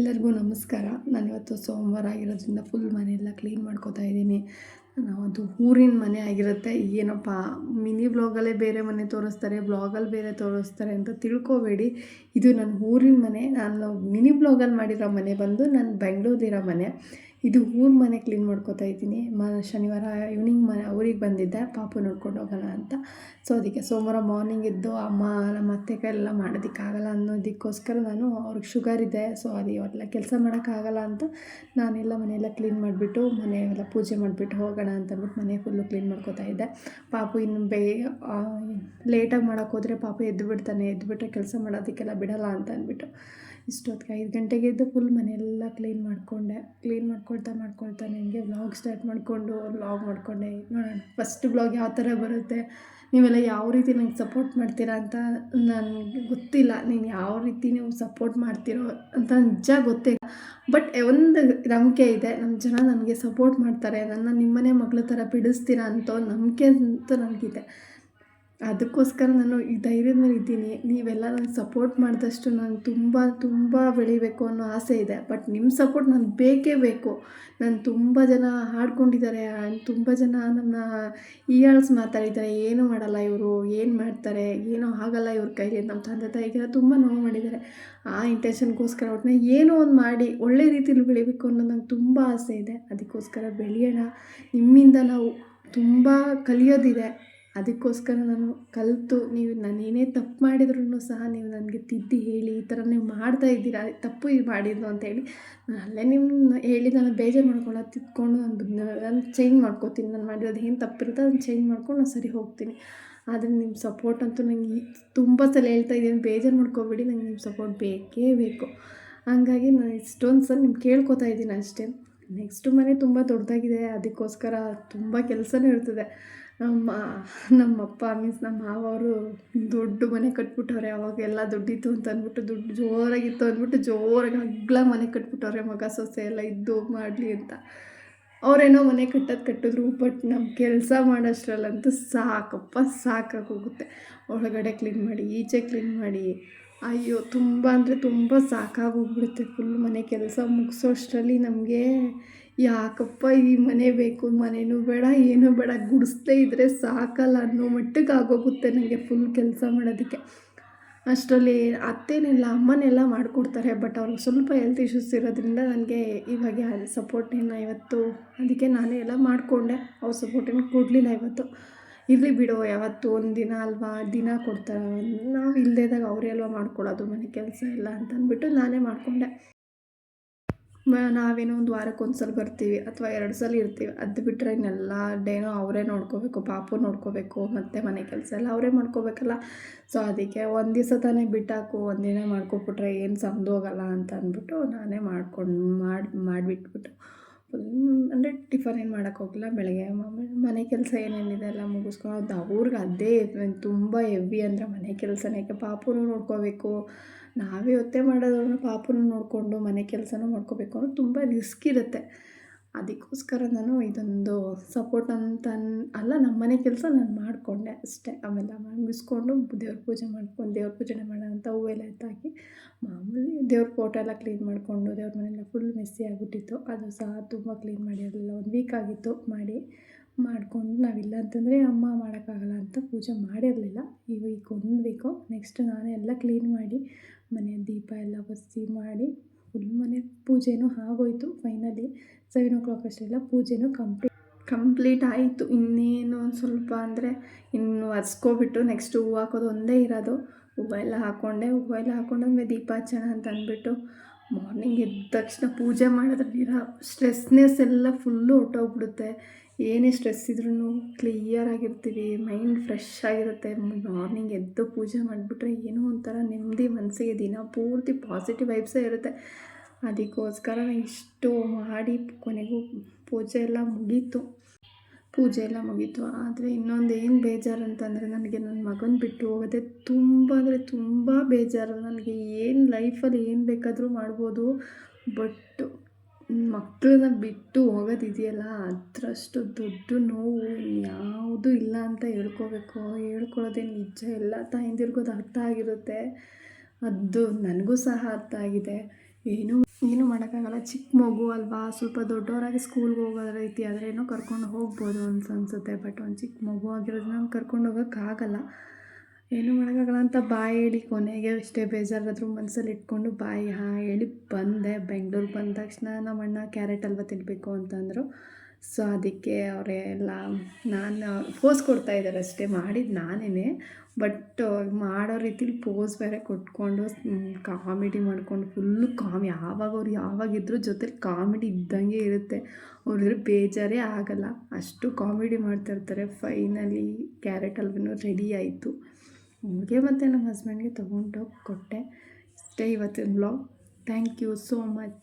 ಎಲ್ಲರಿಗೂ ನಮಸ್ಕಾರ. ನಾನಿವತ್ತು ಸೋಮವಾರ ಆಗಿರೋದ್ರಿಂದ ಫುಲ್ ಮನೆಯೆಲ್ಲ ಕ್ಲೀನ್ ಮಾಡ್ಕೋತಾ ಇದ್ದೀನಿ. ಅದು ಊರಿನ ಮನೆ ಆಗಿರುತ್ತೆ. ಏನಪ್ಪ ಮಿನಿ ವ್ಲಾಗಲ್ಲೇ ಬೇರೆ ಮನೆ ತೋರಿಸ್ತಾರೆ, ವ್ಲಾಗಲ್ಲಿ ಬೇರೆ ತೋರಿಸ್ತಾರೆ ಅಂತ ತಿಳ್ಕೊಬೇಡಿ. ಇದು ನನ್ನ ಊರಿನ ಮನೆ. ನಾನು ಮಿನಿ ವ್ಲಾಗಲ್ಲಿ ಮಾಡಿರೋ ಮನೆ ಬಂದು ನಾನು ಬೆಂಗಳೂರಿರೋ ಮನೆ. ಇದು ಊರ ಮನೆ ಕ್ಲೀನ್ ಮಾಡ್ಕೋತಾ ಇದ್ದೀನಿ. ಶನಿವಾರ ಈವ್ನಿಂಗ್ ಊರಿಗೆ ಬಂದಿದ್ದೆ ಪಾಪು ನೋಡ್ಕೊಂಡು ಹೋಗೋಣ ಅಂತ. ಸೊ ಅದಕ್ಕೆ ಸೋಮವಾರ ಮಾರ್ನಿಂಗ್ ಎದ್ದು ಅಮ್ಮ ನಮ್ಮ ಅತ್ತೆಗೆಲ್ಲ ಮಾಡೋದಕ್ಕಾಗಲ್ಲ ಅನ್ನೋದಕ್ಕೋಸ್ಕರ ನಾನು ಅವ್ರಿಗೆ ಶುಗರ್ ಇದೆ. ಸೊ ಅದು ಎಲ್ಲ ಕೆಲಸ ಮಾಡೋಕ್ಕಾಗಲ್ಲ ಅಂತ ನಾನೆಲ್ಲ ಮನೆಯೆಲ್ಲ ಕ್ಲೀನ್ ಮಾಡಿಬಿಟ್ಟು ಮನೆಯೆಲ್ಲ ಪೂಜೆ ಮಾಡಿಬಿಟ್ಟು ಹೋಗೋಣ ಅಂತಂದ್ಬಿಟ್ಟು ಮನೆ ಫುಲ್ಲು ಕ್ಲೀನ್ ಮಾಡ್ಕೋತಾ ಇದ್ದೆ. ಪಾಪು ಇನ್ನು ಲೇಟಾಗಿ ಮಾಡೋಕ್ಕೋದ್ರೆ ಪಾಪು ಎದ್ದುಬಿಟ್ರೆ ಕೆಲಸ ಮಾಡೋದಕ್ಕೆಲ್ಲ ಬಿಡಲ್ಲ ಅಂತ ಅಂದ್ಬಿಟ್ಟು ಇಷ್ಟೊತ್ತಿಗೆ 5 ಗಂಟೆಗೆ ಎದ್ದು ಫುಲ್ ಮನೆಯೆಲ್ಲ ಕ್ಲೀನ್ ಮಾಡ್ಕೊಳ್ತಾ ನನಗೆ ವ್ಲಾಗ್ ಸ್ಟಾರ್ಟ್ ಮಾಡಿಕೊಂಡು ವ್ಲಾಗ್ ಮಾಡಿಕೊಂಡೆ. ನೋಡೋಣ ಫಸ್ಟ್ ವ್ಲಾಗ್ ಯಾವ ಥರ ಬರುತ್ತೆ, ನೀವೆಲ್ಲ ಯಾವ ರೀತಿ ನಂಗೆ ಸಪೋರ್ಟ್ ಮಾಡ್ತೀರಾ ಅಂತ ನನಗೆ ಗೊತ್ತಿಲ್ಲ. ನೀವು ಯಾವ ರೀತಿ ನೀವು ಸಪೋರ್ಟ್ ಮಾಡ್ತೀರೋ ಅಂತ ನಿಜ ಗೊತ್ತಿಲ್ಲ. ಬಟ್ ಒಂದು ನಂಬಿಕೆ ಇದೆ, ನಮ್ಮ ಜನ ನನಗೆ ಸಪೋರ್ಟ್ ಮಾಡ್ತಾರೆ, ನನ್ನ ನಿಮ್ಮನೆ ಮಗಳ ಥರ ಬಿಡಿಸ್ತೀರಾ ಅಂತ ನಂಬಿಕೆ ಅಂತೂ ನನಗಿದೆ. ಅದಕ್ಕೋಸ್ಕರ ನಾನು ಈ ಧೈರ್ಯದ ಮೇಲೆ ಇದ್ದೀನಿ. ನೀವೆಲ್ಲ ನನಗೆ ಸಪೋರ್ಟ್ ಮಾಡಿದಷ್ಟು ನಾನು ತುಂಬ ಬೆಳಿಬೇಕು ಅನ್ನೋ ಆಸೆ ಇದೆ. ಬಟ್ ನಿಮ್ಮ ಸಪೋರ್ಟ್ ನನಗೆ ಬೇಕೇ ಬೇಕು. ನಾನು ತುಂಬ ಜನ ಹಾಡ್ಕೊಂಡಿದ್ದಾರೆ, ತುಂಬ ಜನ ನನ್ನ ಹೀಯಾಳಿಸಿ ಮಾತಾಡಿದ್ದಾರೆ. ಏನೂ ಮಾಡಲ್ಲ ಇವರು, ಏನು ಮಾಡ್ತಾರೆ, ಏನೂ ಆಗಲ್ಲ ಇವ್ರ ಕೈಲಿ. ನಮ್ಮ ತಂದೆ ತಾಯಿಗೆಲ್ಲ ತುಂಬ ನೋವು ಮಾಡಿದ್ದಾರೆ. ಆ ಇಂಟೆನ್ಷನ್ಗೋಸ್ಕರ ಒಟ್ಟಿನ ಏನೋ ಒಂದು ಮಾಡಿ ಒಳ್ಳೆ ರೀತಿಲಿ ಬೆಳಿಬೇಕು ಅನ್ನೋದು ನಂಗೆ ತುಂಬ ಆಸೆ ಇದೆ. ಅದಕ್ಕೋಸ್ಕರ ಬೆಳೆಯೋಣ. ನಿಮ್ಮಿಂದ ನಾವು ತುಂಬ ಕಲಿಯೋದಿದೆ. ಅದಕ್ಕೋಸ್ಕರ ನಾನು ಕಲಿತು ನಾನು ಏನೇ ತಪ್ಪು ಮಾಡಿದ್ರೂ ಸಹ ನೀವು ನನಗೆ ತಿದ್ದಿ ಹೇಳಿ, ಈ ಥರ ನೀವು ಮಾಡ್ತಾ ಇದ್ದೀರಾ, ತಪ್ಪು ಮಾಡಿದ್ದು ಅಂತೇಳಿ ಅಲ್ಲೇ ನಿಮ್ಮ ಹೇಳಿ ನಾನು ಬೇಜಾರು ಮಾಡ್ಕೊಳ್ಳೋದು ತಿದ್ಕೊಂಡು ನಾನು ಚೇಂಜ್ ಮಾಡ್ಕೋತೀನಿ. ನಾನು ಮಾಡಿರೋದು ಏನು ತಪ್ಪಿರುತ್ತೆ ಅದನ್ನು ಚೇಂಜ್ ಮಾಡ್ಕೊಂಡು ನಾನು ಸರಿ ಹೋಗ್ತೀನಿ. ಆದರೆ ನಿಮ್ಮ ಸಪೋರ್ಟ್ ಅಂತೂ ನನಗೆ ತುಂಬ ಸಲ ಹೇಳ್ತಾ ಇದ್ದೀನಿ, ಬೇಜಾರು ಮಾಡ್ಕೋಬೇಡಿ, ನಂಗೆ ನಿಮ್ಮ ಸಪೋರ್ಟ್ ಬೇಕೇ ಬೇಕು. ಹಂಗಾಗಿ ನಾನು ಇಷ್ಟೊಂದು ಸಲ ನಿಮ್ಗೆ ಕೇಳ್ಕೊತಾ ಇದ್ದೀನಿ ಅಷ್ಟೇ. ನೆಕ್ಸ್ಟು ಮನೆ ತುಂಬ ದೊಡ್ಡದಾಗಿದೆ, ಅದಕ್ಕೋಸ್ಕರ ತುಂಬ ಕೆಲಸನೂ ಇರ್ತದೆ. ನಮ್ಮಪ್ಪ ಮೀನ್ಸ್ ನಮ್ಮ ಮಾವ ಅವರು ದೊಡ್ಡ ಮನೆ ಕಟ್ಬಿಟ್ಟವ್ರೆ. ಅವಾಗೆಲ್ಲ ದುಡ್ಡಿತ್ತು ಅಂತ ಅಂದ್ಬಿಟ್ಟು, ದುಡ್ಡು ಜೋರಾಗಿತ್ತು ಅಂದ್ಬಿಟ್ಟು ಜೋರಾಗಿ ಅಗ್ಲ ಮನೆ ಕಟ್ಬಿಟ್ಟವ್ರೆ. ಮಗ ಸೊಸೆ ಎಲ್ಲ ಇದ್ದು ಮಾಡಲಿ ಅಂತ ಅವರೇನೋ ಮನೆ ಕಟ್ಟಿದ್ರು. ಬಟ್ ನಮ್ಮ ಕೆಲಸ ಮಾಡೋಷ್ಟರಲ್ಲಂತೂ ಸಾಕಾಗಿ ಹೋಗುತ್ತೆ. ಒಳಗಡೆ ಕ್ಲೀನ್ ಮಾಡಿ, ಈಚೆ ಕ್ಲೀನ್ ಮಾಡಿ, ಅಯ್ಯೋ ತುಂಬ ಅಂದರೆ ತುಂಬ ಸಾಕಾಗೋಗ್ಬಿಡುತ್ತೆ. ಫುಲ್ ಮನೆ ಕೆಲಸ ಮುಗಿಸೋಷ್ಟರಲ್ಲಿ ನಮಗೆ ಯಾಕಪ್ಪ ಈ ಮನೆ ಬೇಕು, ಮನೆಯೂ ಬೇಡ ಏನೂ ಬೇಡ, ಗುಡಿಸ್ದೇ ಇದ್ದರೆ ಸಾಕಲ್ಲ ಅನ್ನೋ ಮಟ್ಟಕ್ಕೆ ಆಗೋಗುತ್ತೆ ನನಗೆ ಫುಲ್ ಕೆಲಸ ಮಾಡೋದಕ್ಕೆ. ಅಷ್ಟರಲ್ಲಿ ಅತ್ತೇನೆಲ್ಲ ಅಮ್ಮನೆಲ್ಲ ಮಾಡಿಕೊಡ್ತಾರೆ. ಬಟ್ ಅವ್ರಿಗೆ ಸ್ವಲ್ಪ ಹೆಲ್ತ್ ಇಶ್ಯೂಸ್ ಇರೋದ್ರಿಂದ ನನಗೆ ಇವಾಗ ಸಪೋರ್ಟೇನ ಇವತ್ತು, ಅದಕ್ಕೆ ನಾನೇ ಎಲ್ಲ ಮಾಡಿಕೊಂಡೆ. ಅವ್ರ ಸಪೋರ್ಟೇನು ಕೊಡಲಿಲ್ಲ ಇವತ್ತು. ಇರಲಿ ಬಿಡು, ಯಾವತ್ತು ಒಂದು ದಿನ ಅಲ್ವಾ, ದಿನ ಕೊಡ್ತಾರೆ, ನಾವು ಇಲ್ಲದೇದಾಗ ಅವರೇ ಅಲ್ವಾ ಮಾಡ್ಕೊಳ್ಳೋದು ಮನೆ ಕೆಲಸ ಎಲ್ಲ ಅಂತ ಅಂದ್ಬಿಟ್ಟು ನಾನೇ ಮಾಡಿಕೊಂಡೆ. ನಾವೇನೋ ಒಂದು ವಾರಕ್ಕೊಂದು ಸಲ ಬರ್ತೀವಿ ಅಥವಾ 2 ಸಲ ಇರ್ತೀವಿ. ಅದು ಬಿಟ್ಟರೆ ಇನ್ನೆಲ್ಲ ಡೇನೋ ಅವರೇ ನೋಡ್ಕೋಬೇಕು, ಪಾಪು ನೋಡ್ಕೋಬೇಕು, ಮತ್ತು ಮನೆ ಕೆಲಸ ಎಲ್ಲ ಅವರೇ ಮಾಡ್ಕೋಬೇಕಲ್ಲ. ಸೊ ಅದಕ್ಕೆ ಒಂದು ದಿವಸ ತಾನೇ ಬಿಟ್ಟಾಕು, ಒಂದಿನ ಮಾಡ್ಕೊಬಿಟ್ರೆ ಏನು ಸಮದೋಗಲ್ಲ ಅಂತ ಅಂದ್ಬಿಟ್ಟು ನಾನೇ ಮಾಡಿಬಿಟ್ಬಿಟ್ಟು ಅಂದರೆ ಟಿಫನ್ ಏನು ಮಾಡೋಕ್ಕೋಗಿಲ್ಲ. ಬೆಳಗ್ಗೆ ಮನೆ ಕೆಲಸ ಏನೇನಿದೆ ಎಲ್ಲ ಮುಗಿಸ್ಕೊಂಡು ಅವ್ರಿಗೆ ಅದೇ ತುಂಬ ಹೆವಿ ಅಂದರೆ ಮನೆ ಕೆಲಸನೇ. ಯಾಕೆ ಪಾಪುನೂ ನೋಡ್ಕೋಬೇಕು, ನಾವೇ ಒತ್ತೆ ಮಾಡೋದ್ರೂ ಪಾಪುನೂ ನೋಡಿಕೊಂಡು ಮನೆ ಕೆಲಸನೂ ಮಾಡ್ಕೋಬೇಕು ಅನ್ನೋದು ತುಂಬ ರಿಸ್ಕ್ ಇರುತ್ತೆ. ಅದಕ್ಕೋಸ್ಕರ ನಾನು ಇದೊಂದು ಸಪೋರ್ಟ್ ಅಂತ ಅಲ್ಲ, ನಮ್ಮ ಮನೆ ಕೆಲಸ ನಾನು ಮಾಡಿಕೊಂಡೆ ಅಷ್ಟೇ. ಆಮೇಲೆ ಮುಗಿಸ್ಕೊಂಡು ದೇವ್ರ ಪೂಜೆ ಮಾಡ್ಕೊಂಡು ದೇವ್ರ ಪೂಜೆನೇ ಮಾಡೋಣ ಅಂತ ಹೂವೆಲ್ಲ ಎತ್ತಾಕಿ ಮಾಮೂಲಿ ದೇವ್ರ ಫೋಟೋ ಎಲ್ಲ ಕ್ಲೀನ್ ಮಾಡಿಕೊಂಡು, ದೇವ್ರ ಮನೆಯೆಲ್ಲ ಫುಲ್ ಮೆಸ್ಸಿ ಆಗಿಬಿಟ್ಟಿತ್ತು. ಅದು ಸಹ ತುಂಬ ಕ್ಲೀನ್ ಮಾಡಿರಲಿಲ್ಲ, 1 ವೀಕ್ ಆಗಿತ್ತು ಮಾಡಿಕೊಂಡು. ನಾವಿಲ್ಲ ಅಂತಂದರೆ ಅಮ್ಮ ಮಾಡೋಕ್ಕಾಗಲ್ಲ ಅಂತ ಪೂಜೆ ಮಾಡಿರಲಿಲ್ಲ. ಈ ವೀಕ್ 1 ವೀಕು. ನೆಕ್ಸ್ಟ್ ನಾನೇ ಎಲ್ಲ ಕ್ಲೀನ್ ಮಾಡಿ ಮನೆ ದೀಪ ಎಲ್ಲ ಒರೆಸಿ ಮಾಡಿ ಫುಲ್ ಮನೆ ಪೂಜೆನೂ ಆಗೋಯ್ತು. ಫೈನಲಿ 7 o'clock ಅಷ್ಟೆಲ್ಲ ಪೂಜೆನೂ ಕಂಪ್ಲೀಟ್ ಆಯಿತು. ಇನ್ನೇನು ಒಂದು ಸ್ವಲ್ಪ ಅಂದರೆ ಇನ್ನು ಒರೆಸ್ಕೊಬಿಟ್ಟು ನೆಕ್ಸ್ಟ್ ಹೂವು ಹಾಕೋದು ಒಂದೇ ಇರೋದು. ಹೂವೆಲ್ಲ ಹಾಕೊಂಡಾದ್ಮೇಲೆ ದೀಪ ಹಚ್ಚೋಣ ಅಂತ ಅಂದ್ಬಿಟ್ಟು ಮಾರ್ನಿಂಗ್ ಎದ್ದ ತಕ್ಷಣ ಪೂಜೆ ಮಾಡೋದ್ರಲ್ಲಿರೋ ಸ್ಟ್ರೆಸ್ನೆಸ್ ಎಲ್ಲ ಫುಲ್ಲು ಹೊರ್ಟೋಗ್ಬಿಡುತ್ತೆ. ಏನೇ ಸ್ಟ್ರೆಸ್ ಇದ್ರೂ ಕ್ಲಿಯರಾಗಿರ್ತೀವಿ, ಮೈಂಡ್ ಫ್ರೆಶ್ ಆಗಿರುತ್ತೆ. ಮಾರ್ನಿಂಗ್ ಎದ್ದು ಪೂಜೆ ಮಾಡಿಬಿಟ್ರೆ ಏನೋ ಒಂಥರ ನೆಮ್ಮದಿ ಮನಸ್ಸಿಗೆ, ದಿನ ಪೂರ್ತಿ ಪಾಸಿಟಿವ್ ವೈಬ್ಸೇ ಇರುತ್ತೆ. ಅದಕ್ಕೋಸ್ಕರ ಇಷ್ಟು ಮಾಡಿ ಕೊನೆಗೂ ಪೂಜೆ ಎಲ್ಲ ಮುಗೀತು. ಆದರೆ ಇನ್ನೊಂದು ಏನು ಬೇಜಾರು ಅಂತಂದರೆ, ನನಗೆ ನನ್ನ ಮಗನ ಬಿಟ್ಟು ಹೋಗೋದೇ ತುಂಬ ಅಂದರೆ ತುಂಬ ಬೇಜಾರು. ನನಗೆ ಏನು ಲೈಫಲ್ಲಿ ಏನು ಬೇಕಾದರೂ ಮಾಡ್ಬೋದು, ಬಟ್ ಮಕ್ಕಳನ್ನ ಬಿಟ್ಟು ಹೋಗೋದಿದೆಯಲ್ಲ, ಅದರಷ್ಟು ದೊಡ್ಡ ನೋವು ಯಾವುದೂ ಇಲ್ಲ ಅಂತ ಹೇಳ್ಕೊಳ್ಳೋದೇ ನಿಜ. ಎಲ್ಲ ತಾಯಂದಿರಿಗೂ ಅದು ಅರ್ಥ ಆಗಿರುತ್ತೆ. ಅದು ನನಗೂ ಸಹ ಅರ್ಥ ಆಗಿದೆ. ಏನೂ ಏನೂ ಮಾಡೋಕ್ಕಾಗಲ್ಲ. ಚಿಕ್ಕ ಮಗು ಅಲ್ವಾ, ಸ್ವಲ್ಪ ದೊಡ್ಡವರಾಗಿ ಸ್ಕೂಲ್ಗೆ ಹೋಗೋ ರೀತಿ ಆದರೆ ಏನೋ ಕರ್ಕೊಂಡು ಹೋಗ್ಬೋದು ಅನ್ಸುತ್ತೆ. ಬಟ್ ಒಂದು ಚಿಕ್ಕ ಮಗು ಆಗಿರೋದ್ರಿಂದ ಕರ್ಕೊಂಡು ಹೋಗೋಕ್ಕಾಗಲ್ಲ. ಏನೂ ಮಾಡೋಕ್ಕಾಗಲ್ಲ ಅಂತ ಬಾಯಿ ಹೇಳಿ ಕೊನೆಗೆ ಅಷ್ಟೇ ಬೇಜಾರಾದರೂ ಮನಸ್ಸಲ್ಲಿ ಇಟ್ಕೊಂಡು ಬಾಯಿ ಹೇಳಿ ಬಂದೆ. ಬೆಂಗ್ಳೂರಿಗೆ ಬಂದ ತಕ್ಷಣ ನಮ್ಮಣ್ಣ ಕ್ಯಾರೆಟ್ ಹಲ್ವ ತಿನ್ನಬೇಕು ಅಂತಂದರು. ಸೊ ಅದಕ್ಕೆ ಅವರೆಲ್ಲ ನಾನು ಪೋಸ್ ಕೊಡ್ತಾಯಿದ್ದಾರೆ ಅಷ್ಟೇ, ಮಾಡಿದ್ದು ನಾನೇ. ಬಟ್ ಮಾಡೋ ರೀತಿಲಿ ಪೋಸ್ ಬೇರೆ ಕೊಟ್ಕೊಂಡು ಕಾಮಿಡಿ ಮಾಡ್ಕೊಂಡು ಫುಲ್ಲು ಅವ್ರು ಯಾವಾಗಿದ್ರೂ ಜೊತೆಲಿ ಕಾಮಿಡಿ ಇದ್ದಂಗೆ ಇರುತ್ತೆ. ಅವ್ರಿದ್ರೆ ಬೇಜಾರೇ ಆಗಲ್ಲ, ಅಷ್ಟು ಕಾಮಿಡಿ ಮಾಡ್ತಾಯಿರ್ತಾರೆ. ಫೈನಲಿ ಕ್ಯಾರೆಟ್ ಹಲ್ವನೂ ರೆಡಿ ಆಯಿತು. ಅವ್ರಿಗೆ ಮತ್ತು ನಮ್ಮ ಹಸ್ಬೆಂಡ್ಗೆ ತೊಗೊಂಡೋಗಿ ಕೊಟ್ಟೆ. ಇಷ್ಟೇ ಇವತ್ತಿನ vlog. Thank you so much.